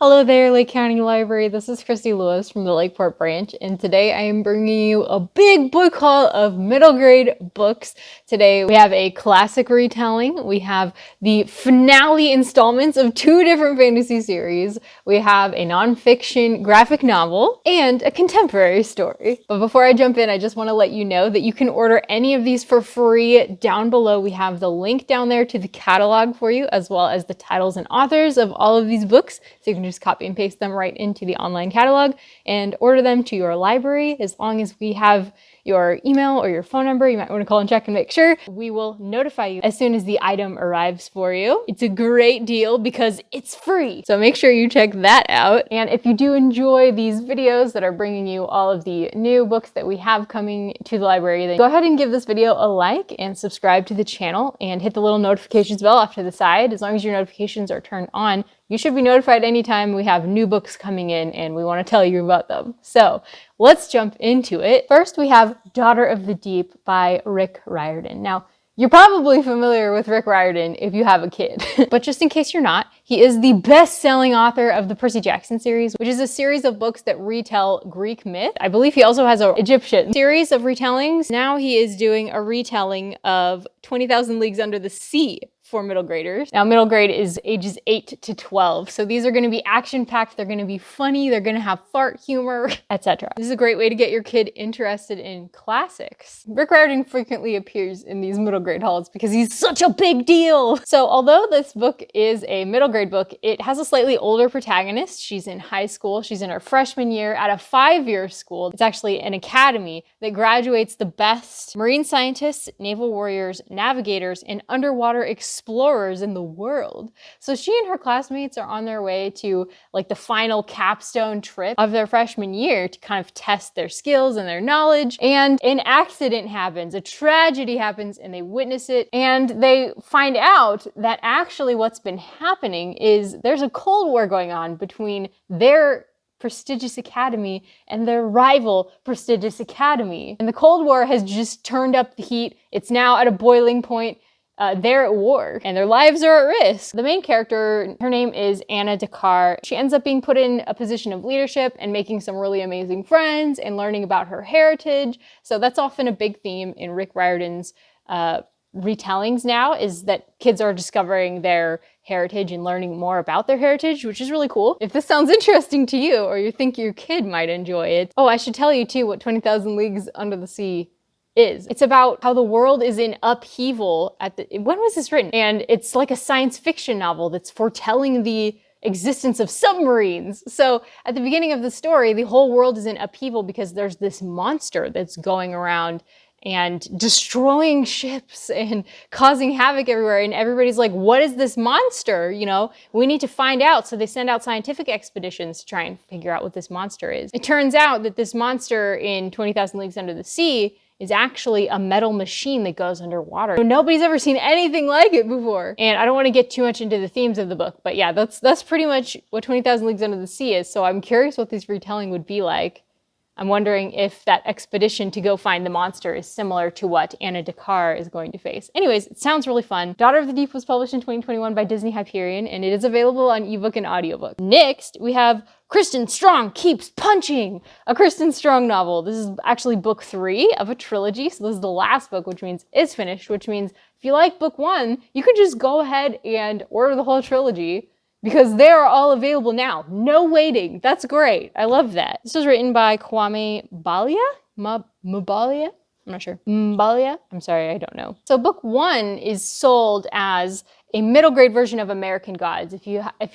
Hello there, Lake County Library. This is Christy Lewis from the Lakeport branch, and today I am bringing you a big book haul of middle grade books. Today we have a classic retelling, we have the finale installments of two different fantasy series, we have a nonfiction graphic novel, and a contemporary story. But before I jump in, I just want to let you know that you can order any of these for free down below. We have the link down there to the catalog for you, as well as the titles and authors of all of these books, so you can just copy and paste them right into the online catalog and order them to your library. As long as we have your email or your phone number, you might want to call and check and make sure. We will notify you as soon as the item arrives for you. It's a great deal because it's free, so make sure you check that out. And if you do enjoy these videos that are bringing you all of the new books that we have coming to the library, then go ahead and give this video a like and subscribe to the channel and hit the little notifications bell off to the side. As long as your notifications are turned on, you should be notified anytime we have new books coming in and we want to tell you about them. So let's jump into it. First, we have Daughter of the Deep by Rick Riordan. Now, you're probably familiar with Rick Riordan if you have a kid, but just in case you're not, he is the best-selling author of the Percy Jackson series, which is a series of books that retell Greek myth. I believe he also has an Egyptian series of retellings. Now he is doing a retelling of 20,000 Leagues Under the Sea for middle graders. Now, middle grade is ages 8 to 12. So these are gonna be action-packed, they're gonna be funny, they're gonna have fart humor, etc. This is a great way to get your kid interested in classics. Rick Riordan frequently appears in these middle grade hauls because he's such a big deal. So although this book is a middle grade book, it has a slightly older protagonist. She's in high school, she's in her freshman year at a 5-year school. It's actually an academy that graduates the best marine scientists, naval warriors, navigators, and underwater explorers in the world. So she and her classmates are on their way to like the final capstone trip of their freshman year to kind of test their skills and their knowledge. And an accident happens, a tragedy happens, and they witness it. And they find out that actually what's been happening is there's a Cold War going on between their prestigious academy and their rival prestigious academy. And the Cold War has just turned up the heat. It's now at a boiling point. They're at war and their lives are at risk. The main character, her name is Anna Dakar. She ends up being put in a position of leadership and making some really amazing friends and learning about her heritage. So that's often a big theme in Rick Riordan's retellings now, is that kids are discovering their heritage and learning more about their heritage, which is really cool. If this sounds interesting to you or you think your kid might enjoy it. Oh, I should tell you too what 20,000 Leagues Under the Sea is. It's about how the world is in upheaval when was this written? And it's like a science fiction novel that's foretelling the existence of submarines. So at the beginning of the story, the whole world is in upheaval because there's this monster that's going around and destroying ships and causing havoc everywhere. And everybody's like, what is this monster? You know, we need to find out. So they send out scientific expeditions to try and figure out what this monster is. It turns out that this monster in 20,000 Leagues Under the Sea is actually a metal machine that goes underwater. So nobody's ever seen anything like it before. And I don't want to get too much into the themes of the book, but yeah, that's pretty much what 20,000 Leagues Under the Sea is. So I'm curious what this retelling would be like. I'm wondering if that expedition to go find the monster is similar to what Anna Dakar is going to face. Anyways, it sounds really fun. Daughter of the Deep was published in 2021 by Disney Hyperion, and it is available on ebook and audiobook. Next, we have Kristen Strong Keeps Punching, a Kristen Strong novel. This is actually book 3 of a trilogy, so this is the last book, which means it's finished, which means if you like book 1, you can just go ahead and order the whole trilogy, because they are all available now. No waiting. That's great. I love that. This was written by Kwame Mbalia? Mbalia? I'm not sure. Mbalia? I'm sorry, I don't know. So book 1 is sold as a middle grade version of American Gods. If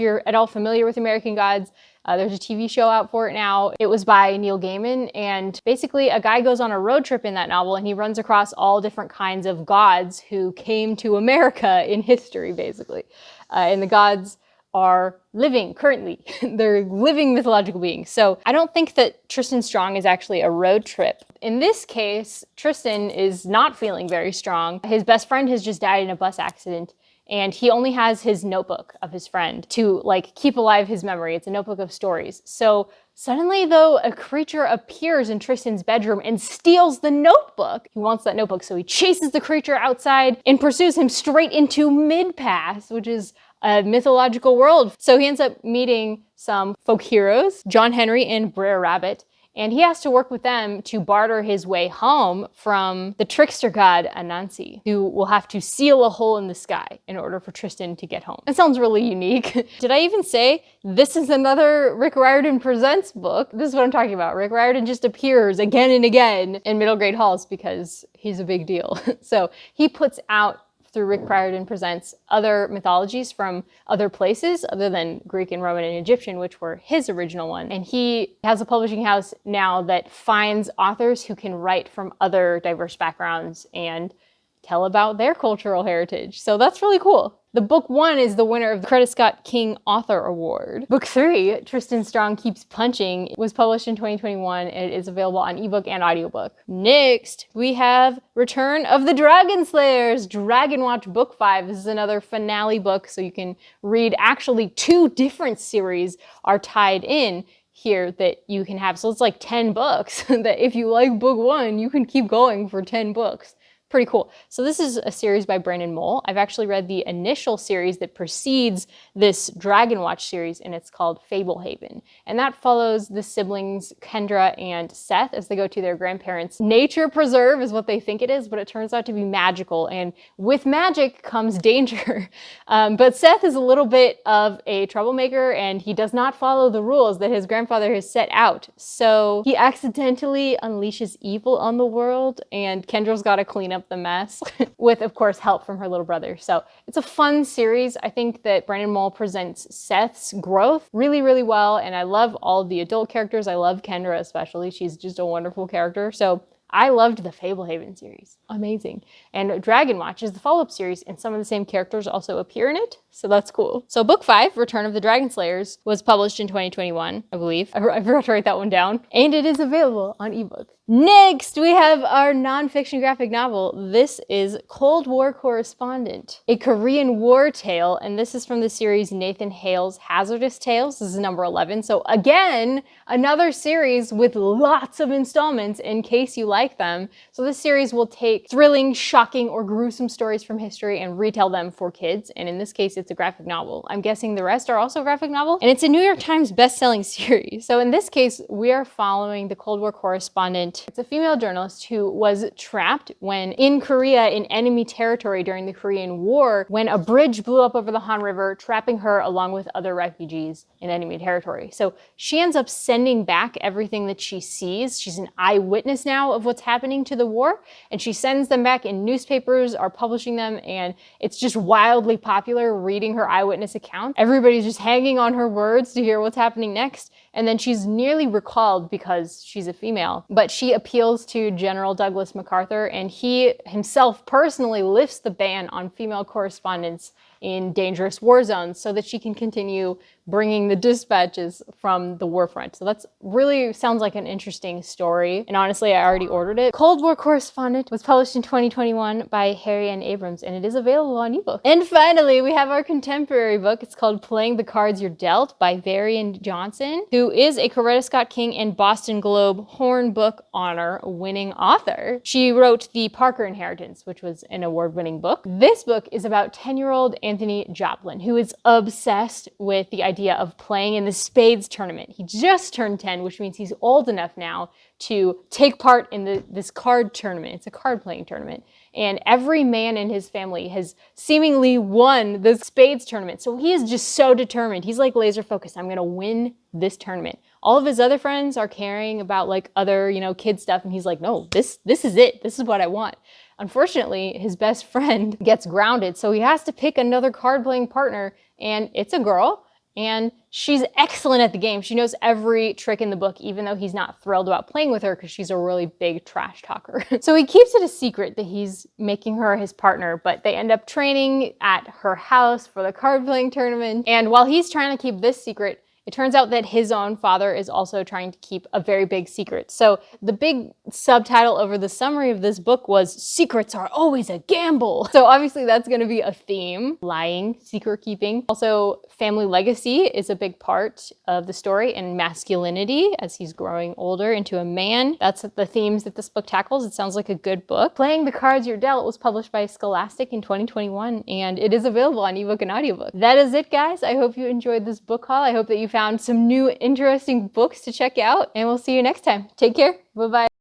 you're at all familiar with American Gods, there's a TV show out for it now. It was by Neil Gaiman, and basically a guy goes on a road trip in that novel and he runs across all different kinds of gods who came to America in history, basically. And the gods are living currently. They're living mythological beings. So I don't think that Tristan Strong is actually a road trip. In this case, Tristan is not feeling very strong. His best friend has just died in a bus accident, and he only has his notebook of his friend to like keep alive his memory. It's a notebook of stories. So suddenly though, a creature appears in Tristan's bedroom and steals the notebook. He wants that notebook, so he chases the creature outside and pursues him straight into Mid-Pass, which is a mythological world. So he ends up meeting some folk heroes, John Henry and Brer Rabbit, and he has to work with them to barter his way home from the trickster god Anansi, who will have to seal a hole in the sky in order for Tristan to get home. That sounds really unique. Did I even say this is another Rick Riordan Presents book? This is what I'm talking about. Rick Riordan just appears again and again in middle grade halls because he's a big deal. So he puts out, through Rick Riordan Presents, other mythologies from other places other than Greek and Roman and Egyptian, which were his original one. And he has a publishing house now that finds authors who can write from other diverse backgrounds and tell about their cultural heritage. So that's really cool. The book 1 is the winner of the Coretta Scott King Author Award. Book 3, Tristan Strong Keeps Punching, was published in 2021 and it is available on ebook and audiobook. Next, we have Return of the Dragon Slayers, Dragonwatch Book 5. This is another finale book, so you can read actually 2 different series are tied in here that you can have. So it's like 10 books that if you like book 1, you can keep going for 10 books. Pretty cool. So this is a series by Brandon Mull. I've actually read the initial series that precedes this Dragonwatch series, and it's called Fablehaven. And that follows the siblings Kendra and Seth as they go to their grandparents' nature preserve is what they think it is, but it turns out to be magical. And with magic comes danger. But Seth is a little bit of a troublemaker, and he does not follow the rules that his grandfather has set out. So he accidentally unleashes evil on the world, and Kendra's got to clean up the mess with, of course, help from her little brother. So it's a fun series. I think that Brandon Mull presents Seth's growth really, really well, and I love all of the adult characters. I love Kendra especially. She's just a wonderful character. So I loved the Fablehaven series. Amazing. And Dragonwatch is the follow-up series, and some of the same characters also appear in it, so that's cool. So book 5, Return of the Dragon Slayers, was published in 2021, I believe. I forgot to write that one down. And it is available on ebook. Next, we have our nonfiction graphic novel. This is Cold War Correspondent, a Korean war tale, and this is from the series Nathan Hale's Hazardous Tales. This is number 11. So again, another series with lots of installments in case you like them. So this series will take thrilling, shocking, or gruesome stories from history and retell them for kids. And in this case, it's a graphic novel. I'm guessing the rest are also graphic novel. And it's a New York Times best-selling series. So in this case, we are following the Cold War correspondent. It's a female journalist who was trapped when in Korea in enemy territory during the Korean War when a bridge blew up over the Han River, trapping her along with other refugees in enemy territory. So she ends up sending back everything that she sees. She's an eyewitness now of what's happening to the war, and she sends them back, and newspapers are publishing them, and it's just wildly popular reading her eyewitness account. Everybody's just hanging on her words to hear what's happening next, and then she's nearly recalled because she's a female, but she appeals to General Douglas MacArthur, and he himself personally lifts the ban on female correspondents in dangerous war zones so that she can continue bringing the dispatches from the war front. So that's really sounds like an interesting story. And honestly, I already ordered it. Cold War Correspondent was published in 2021 by Harry and Abrams, and it is available on ebook. And finally, we have our contemporary book. It's called Playing the Cards You're Dealt by Varian Johnson, who is a Coretta Scott King and Boston Globe Horn Book Honor winning author. She wrote The Parker Inheritance, which was an award-winning book. This book is about 10-year-old Anthony Joplin, who is obsessed with the idea of playing in the spades tournament. He just turned 10, which means he's old enough now to take part in this card tournament. It's a card playing tournament. And every man in his family has seemingly won the spades tournament. So he is just so determined. He's like laser focused. I'm going to win this tournament. All of his other friends are caring about like other, kid stuff. And he's like, no, this is it. This is what I want. Unfortunately, his best friend gets grounded. So he has to pick another card playing partner, and it's a girl. And she's excellent at the game. She knows every trick in the book, even though he's not thrilled about playing with her because she's a really big trash talker. So he keeps it a secret that he's making her his partner, but they end up training at her house for the card playing tournament. And while he's trying to keep this secret, It turns out that his own father is also trying to keep a very big secret. So the big subtitle over the summary of this book was "Secrets are always a gamble." So obviously that's going to be a theme: lying, secret keeping. Also, family legacy is a big part of the story, and masculinity as he's growing older into a man. That's the themes that this book tackles. It sounds like a good book. Playing the Cards You're Dealt was published by Scholastic in 2021, and it is available on ebook and audiobook. That is it, guys. I hope you enjoyed this book haul. I hope that you found some new interesting books to check out, and we'll see you next time. Take care. Bye-bye.